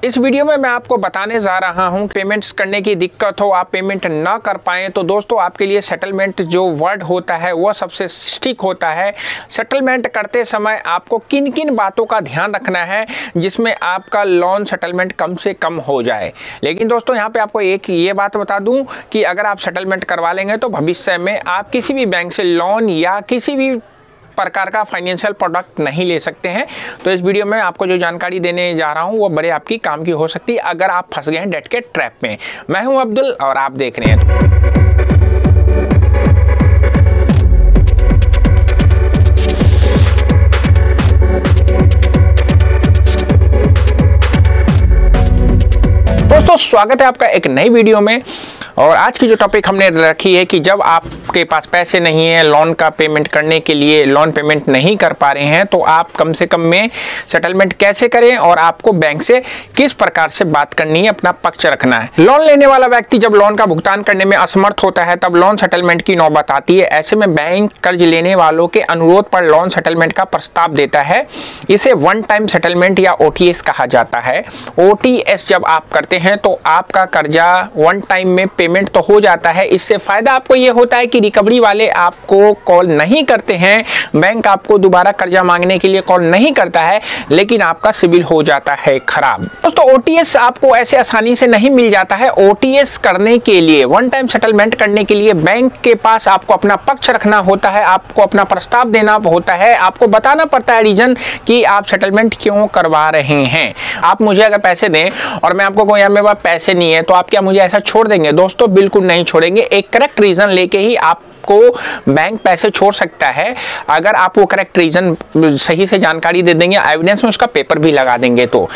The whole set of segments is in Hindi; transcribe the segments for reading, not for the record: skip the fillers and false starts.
इस वीडियो में मैं आपको बताने जा रहा हूं पेमेंट्स करने की दिक्कत हो, आप पेमेंट ना कर पाएं तो दोस्तों आपके लिए सेटलमेंट जो वर्ड होता है वो सबसे स्टिक होता है। सेटलमेंट करते समय आपको किन किन बातों का ध्यान रखना है जिसमें आपका लोन सेटलमेंट कम से कम हो जाए। लेकिन दोस्तों यहाँ पे आपको एक ये बात बता दूं कि अगर आप सेटलमेंट करवा लेंगे तो भविष्य में आप किसी भी बैंक से लोन या किसी भी प्रकार का फाइनेंशियल प्रोडक्ट नहीं ले सकते हैं। तो इस वीडियो में आपको जो जानकारी देने जा रहा हूं वो बड़े आपकी काम की हो सकती है अगर आप फंस गए हैं डेट के ट्रैप में। मैं हूं अब्दुल और आप देख रहे हैं दोस्तों, स्वागत है आपका एक नई वीडियो में। और आज की जो टॉपिक हमने रखी है कि जब आपके पास पैसे नहीं है लोन का पेमेंट करने के लिए, लोन पेमेंट नहीं कर पा रहे हैं तो आप कम से कम में सेटलमेंट कैसे करें और आपको बैंक से किस प्रकार से बात करनी है, अपना पक्ष रखना है। लोन लेने वाला व्यक्ति जब लोन का भुगतान करने में असमर्थ होता है तब लोन सेटलमेंट की नौबत आती है। ऐसे में बैंक कर्ज लेने वालों के अनुरोध पर लोन सेटलमेंट का प्रस्ताव देता है। इसे वन टाइम सेटलमेंट या OTS कहा जाता है। OTS जब आप करते हैं तो आपका कर्जा वन टाइम में पेमेंट तो हो जाता है। इससे फायदा आपको ये होता है कि रिकवरी वाले आपको कॉल नहीं करते हैं, बैंक आपको दोबारा कर्जा मांगने के लिए कॉल नहीं करता है, लेकिन आपका सिबिल हो जाता है खराब। दोस्तों OTS आपको ऐसे आसानी से नहीं मिल जाता है। OTS करने के लिए, वन टाइम सेटलमेंट करने के लिए बैंक के पास आपको अपना पक्ष रखना होता है, आपको अपना प्रस्ताव देना होता है, आपको बताना पड़ता है रीजन कि आप सेटलमेंट क्यों करवा रहे हैं। आप मुझे अगर पैसे दें और मैं आपको कहूं यार मेरे पास पैसे नहीं है तो आप क्या मुझे ऐसा छोड़ देंगे? दोस्तों बिल्कुल नहीं छोड़ेंगे। एक करेक्ट रीजन लेके ही आपको बैंक पैसे छोड़ सकता है। अगर आप वो करेक्ट रीजन सही से जानकारी दे देंगे, एविडेंस में उसका पेपर भी लगा देंगे तो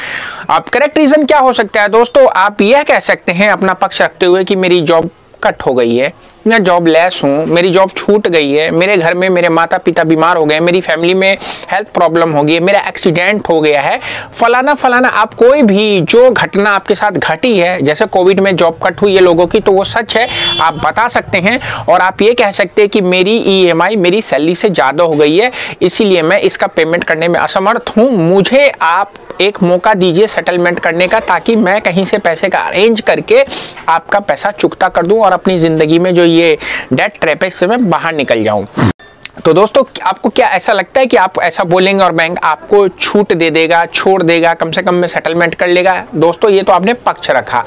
आप करेक्ट रीजन क्या हो सकता है दोस्तों? आप यह कह सकते हैं अपना पक्ष रखते हुए कि मेरी जॉब कट हो गई है, मैं जॉब लेस हूँ, मेरी जॉब छूट गई है, मेरे घर में मेरे माता पिता बीमार हो गए, मेरी फैमिली में हेल्थ प्रॉब्लम हो गई, मेरा एक्सीडेंट हो गया है, फलाना फलाना। आप कोई भी जो घटना आपके साथ घटी है, जैसे कोविड में जॉब कट हुई है लोगों की, तो वो सच है, आप बता सकते हैं। और आप ये कह सकते हैं कि मेरी EMI मेरी सैलरी से ज़्यादा हो गई है, इसीलिए मैं इसका पेमेंट करने में असमर्थ हूँ, मुझे आप एक मौका दीजिए सेटलमेंट करने का, ताकि मैं कहीं से पैसे का अरेंज करके आपका पैसा चुकता कर दूं और अपनी ज़िंदगी में जो ये डेट ट्रैप है इससे मैं बाहर निकल जाऊं। तो दोस्तों आपको क्या ऐसा लगता है कि आप ऐसा बोलेंगे और बैंक आपको छूट दे देगा, छोड़ देगा, कम से कम में सेटलमेंट कर लेगा? दोस्तों ये तो आपने पक्ष रखा।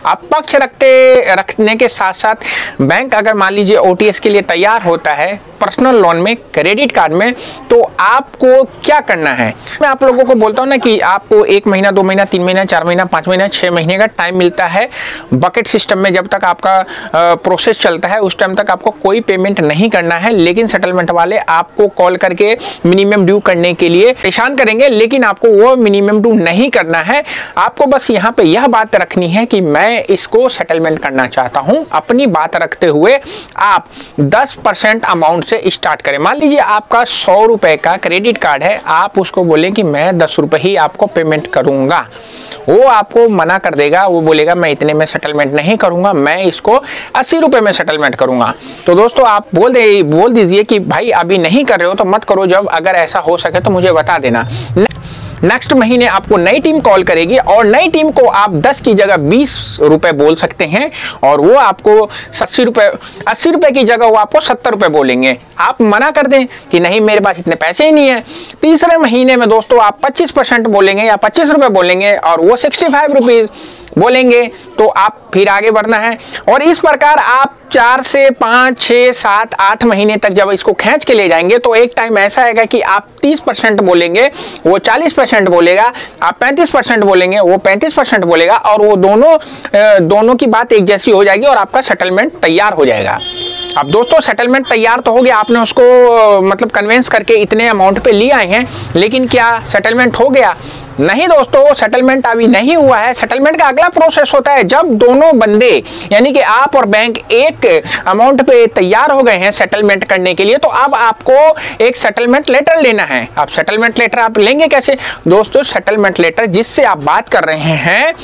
आप पक्ष रखने के साथ साथ बैंक अगर मान लीजिए OTS के लिए तैयार होता है पर्सनल लोन में, क्रेडिट कार्ड में, तो आपको क्या करना है? मैं आप लोगों को बोलता हूँ ना कि आपको 1 महीना, 2 महीना, 3 महीना, 4 महीना, 5 महीना, 6 महीने का टाइम मिलता है बकेट सिस्टम में। जब तक आपका प्रोसेस चलता है उस टाइम तक आपको कोई पेमेंट नहीं करना है, लेकिन सेटलमेंट वाले आपको कॉल करके मिनिमम ड्यू करने के लिए परेशान करेंगे, लेकिन आपको वो मिनिमम ड्यू नहीं करना है। आपको बस यहाँ पे यह बात रखनी है कि मैं इसको सेटलमेंट करना चाहता हूँ। अपनी बात रखते हुए आप 10% अमाउंट से स्टार्ट करें। मान लीजिए आपका 100 रुपए का क्रेडिट कार्ड है, आप उसको बोलें कि मैं 10 रुपए ही आपको पेमेंट करूंगा, वो आपको मना कर देगा, वो बोलेगा मैं इतने में सेटलमेंट नहीं करूंगा, मैं इसको 80 रुपए में सेटलमेंट करूंगा। तो दोस्तों आप बोल दीजिए कि भाई अभी नहीं कर रहे हो तो मत करो, जब अगर ऐसा हो सके तो मुझे बता देना। नेक्स्ट महीने आपको नई टीम कॉल करेगी और नई टीम को आप 10 की जगह 20 रुपए बोल सकते हैं और वो आपको 80 रुपए की जगह वो आपको 70 रुपए बोलेंगे। आप मना कर दें कि नहीं मेरे पास इतने पैसे ही नहीं है। तीसरे महीने में दोस्तों आप 25% बोलेंगे या 25 रुपए बोलेंगे और वो 65 रुपीज बोलेंगे, तो आप फिर आगे बढ़ना है। और इस प्रकार आप 4 से 5, 6, 7, 8 महीने तक जब इसको खींच के ले जाएंगे तो एक टाइम ऐसा आएगा कि आप 30% बोलेंगे, वो 40% बोलेगा, आप 35% बोलेंगे, वो 35% बोलेगा, और वो दोनों की बात एक जैसी हो जाएगी और आपका सेटलमेंट तैयार हो जाएगा। अब दोस्तों सेटलमेंट तैयार तो हो गया, आपने उसको मतलब कन्विंस करके इतने अमाउंट पे लिए आए हैं, लेकिन क्या सेटलमेंट हो गया? नहीं दोस्तों, सेटलमेंट अभी नहीं हुआ है। सेटलमेंट का अगला प्रोसेस होता है जब दोनों बंदे यानी कि आप और बैंक एक अमाउंट पे तैयार हो गए हैं सेटलमेंट करने के लिए, तो अब आपको एक सेटलमेंट लेटर लेना है। अब सेटलमेंट लेटर आप लेंगे कैसे? दोस्तों सेटलमेंट लेटर जिससे आप बात कर रहे हैं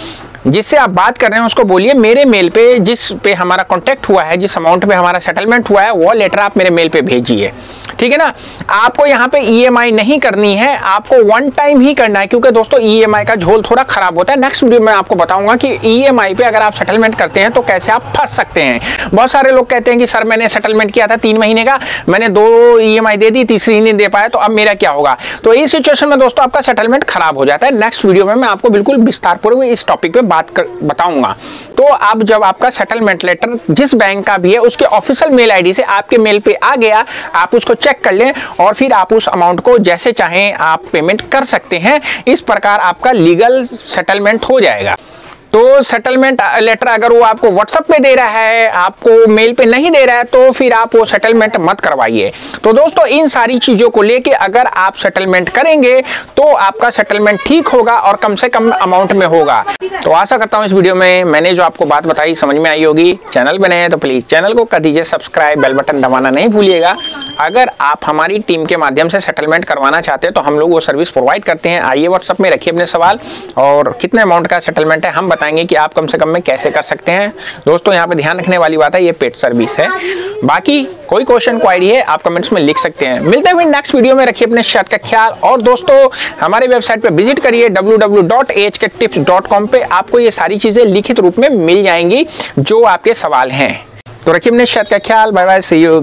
जिससे आप बात कर रहे हैं उसको बोलिए मेरे मेल पे जिस पे हमारा कॉन्टैक्ट हुआ है, जिस अमाउंट पे हमारा सेटलमेंट हुआ है, वो लेटर आप मेरे मेल पे भेजिए। ठीक है ना। आपको यहाँ पे EMI नहीं करनी है, आपको वन टाइम ही करना है, क्योंकि दोस्तों EMI का झोल थोड़ा खराब होता है। नेक्स्ट वीडियो में आपको बताऊंगा कि EMI पे अगर आप सेटलमेंट करते हैं तो कैसे आप फंस सकते हैं। बहुत सारे लोग कहते हैं कि सर मैंने सेटलमेंट किया था 3 महीने का, मैंने 2 EMI दे दी, तीसरी नहीं दे पाया, तो अब मेरा क्या होगा। तो इस सिचुएशन में दोस्तों आपका सेटलमेंट खराब हो जाता है। नेक्स्ट वीडियो में मैं आपको बिल्कुल विस्तारपूर्वक इस टॉपिक पे बताऊंगा। तो अब जब आपका सेटलमेंट लेटर जिस बैंक का भी है उसके ऑफिशियल मेल आईडी से आपके मेल पे आ गया, आप उसको चेक कर लें और फिर आप उस अमाउंट को जैसे चाहें आप पेमेंट कर सकते हैं। इस प्रकार आपका लीगल सेटलमेंट हो जाएगा। तो सेटलमेंट लेटर अगर वो आपको व्हाट्सएप पे दे रहा है, आपको मेल पे नहीं दे रहा है, तो फिर आप वो सेटलमेंट मत करवाइए। तो दोस्तों इन सारी चीजों को लेके अगर आप सेटलमेंट करेंगे तो आपका सेटलमेंट ठीक होगा और कम से कम अमाउंट में होगा। तो आशा करता हूँ इस वीडियो में मैंने जो आपको बात बताई समझ में आई होगी। चैनल बने हैं तो प्लीज चैनल को कर दीजिए सब्सक्राइब, बेल बटन दबाना नहीं भूलिएगा। अगर आप हमारी टीम के माध्यम से सेटलमेंट करवाना चाहते हैं तो हम लोग वो सर्विस प्रोवाइड करते हैं। आइए व्हाट्सएप में रखिए अपने सवाल और कितने अमाउंट का सेटलमेंट है हम बताएंगे कि आप कम से कम में कैसे कर सकते हैं। दोस्तों यहाँ पे ध्यान रखने वाली बात है, ये पेड सर्विस है। बाकी कोई क्वेश्चन क्वायरी है आप कमेंट्स में लिख सकते हैं। मिलते हैं नेक्स्ट वीडियो में, रखिए अपने सेहत का ख्याल। और दोस्तों हमारे वेबसाइट पे विजिट करिए www.ahktips.com पे, आपको ये सारी चीजें लिखित रूप में मिल जाएंगी जो आपके सवाल हैं। तो रखिए अपने सेहत का ख्याल। Bye bye, see you.